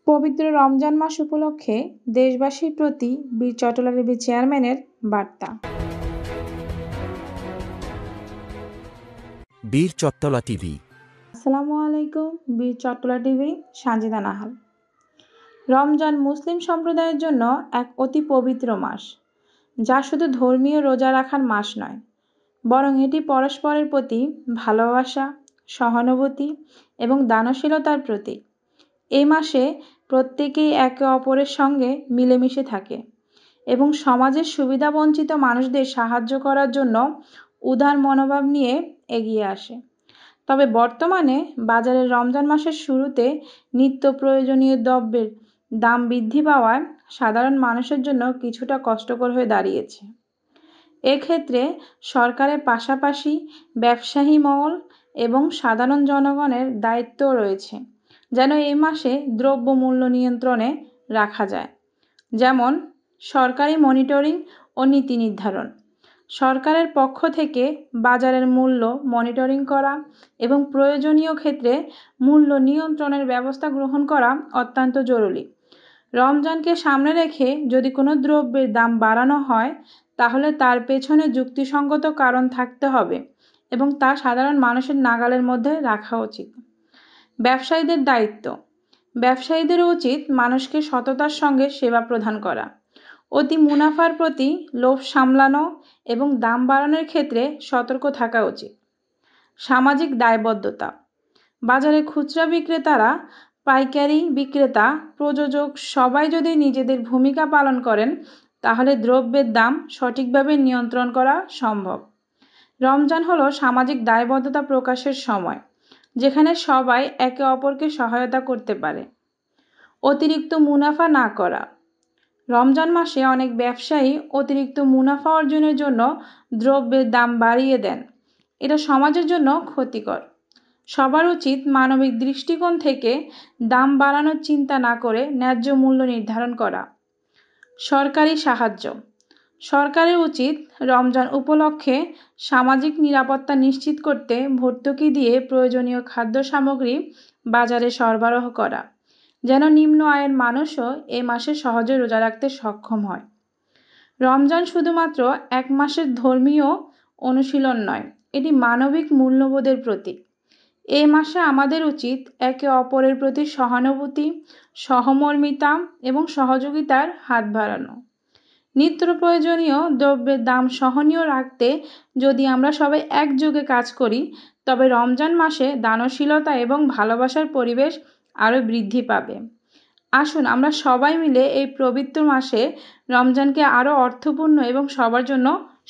পবিত্র রমজান মাস উপলক্ষে দেশবাসীর প্রতি বীর চট্টলা টিভি চেয়ারম্যানের বার্তা। বীর চট্টলা টিভি। আসসালামু আলাইকুম। বীর চট্টলা টিভি সানজিদা নাহার। রমজান মুসলিম সম্প্রদায়ের জন্য এক অতি পবিত্র মাস, যা শুধু ধর্মীয় রোজা রাখার মাস নয়, বরং এটি পরস্পরের প্রতি ভালোবাসা, সহানুভূতি এবং দানশীলতার প্রতীক। এই মাসে প্রত্যেকেই একে অপরের সঙ্গে মিলেমিশে থাকে এবং সমাজের সুবিধাবঞ্চিত মানুষদের সাহায্য করার জন্য উদার মনোভাব নিয়ে এগিয়ে আসে। তবে বর্তমানে বাজারে রমজান মাসের শুরুতে নিত্য প্রয়োজনীয় দ্রব্যের দাম বৃদ্ধি পাওয়ায় সাধারণ মানুষের জন্য কিছুটা কষ্টকর হয়ে দাঁড়িয়েছে। এক্ষেত্রে সরকারের পাশাপাশি ব্যবসায়ী মহল এবং সাধারণ জনগণের দায়িত্ব রয়েছে যেন এই মাসে দ্রব্যমূল্য নিয়ন্ত্রণে রাখা যায়। যেমন সরকারি মনিটরিং ও নীতি নির্ধারণ, সরকারের পক্ষ থেকে বাজারের মূল্য মনিটরিং করা এবং প্রয়োজনীয় ক্ষেত্রে মূল্য নিয়ন্ত্রণের ব্যবস্থা গ্রহণ করা অত্যন্ত জরুরি। রমজানকে সামনে রেখে যদি কোনো দ্রব্যের দাম বাড়ানো হয়, তাহলে তার পেছনে যুক্তিসঙ্গত কারণ থাকতে হবে এবং তা সাধারণ মানুষের নাগালের মধ্যে রাখা উচিত। ব্যবসায়ীদের দায়িত্ব, ব্যবসায়ীদের উচিত মানুষকে সততার সঙ্গে সেবা প্রদান করা, অতি মুনাফার প্রতি লোভ সামলানো এবং দাম বাড়ানোর ক্ষেত্রে সতর্ক থাকা উচিত। সামাজিক দায়বদ্ধতা, বাজারে খুচরা বিক্রেতারা, পাইকারি বিক্রেতা, প্রযোজক সবাই যদি নিজেদের ভূমিকা পালন করেন, তাহলে দ্রব্যের দাম সঠিকভাবে নিয়ন্ত্রণ করা সম্ভব। রমজান হলো সামাজিক দায়বদ্ধতা প্রকাশের সময়, যেখানে সবাই একে অপরকে সহায়তা করতে পারে। অতিরিক্ত মুনাফা না করা, রমজান মাসে অনেক ব্যবসায়ী অতিরিক্ত মুনাফা অর্জনের জন্য দ্রব্যের দাম বাড়িয়ে দেন। এটা সমাজের জন্য ক্ষতিকর। সবার উচিত মানবিক দৃষ্টিকোণ থেকে দাম বাড়ানোর চিন্তা না করে ন্যায্য মূল্য নির্ধারণ করা। সরকারি সাহায্য, সরকারের উচিত রমজান উপলক্ষে সামাজিক নিরাপত্তা নিশ্চিত করতে ভর্তুকি দিয়ে প্রয়োজনীয় খাদ্য সামগ্রী বাজারে সরবরাহ করা, যেন নিম্ন আয়ের মানুষও এই মাসে সহজে রোজা রাখতে সক্ষম হয়। রমজান শুধুমাত্র এক মাসের ধর্মীয় অনুশীলন নয়, এটি মানবিক মূল্যবোধের প্রতীক। এই মাসে আমাদের উচিত একে অপরের প্রতি সহানুভূতি, সহমর্মিতা এবং সহযোগিতার হাত বাড়ানো। নিত্য প্রয়োজনীয় দ্রব্যের দাম সহনীয় রাখতে যদি আমরা সবাই একযোগে কাজ করি, তবে রমজান মাসে দানশীলতা এবং ভালোবাসার পরিবেশ আরও বৃদ্ধি পাবে। আসুন আমরা সবাই মিলে এই পবিত্র মাসে রমজানকে আরও অর্থপূর্ণ এবং সবার জন্য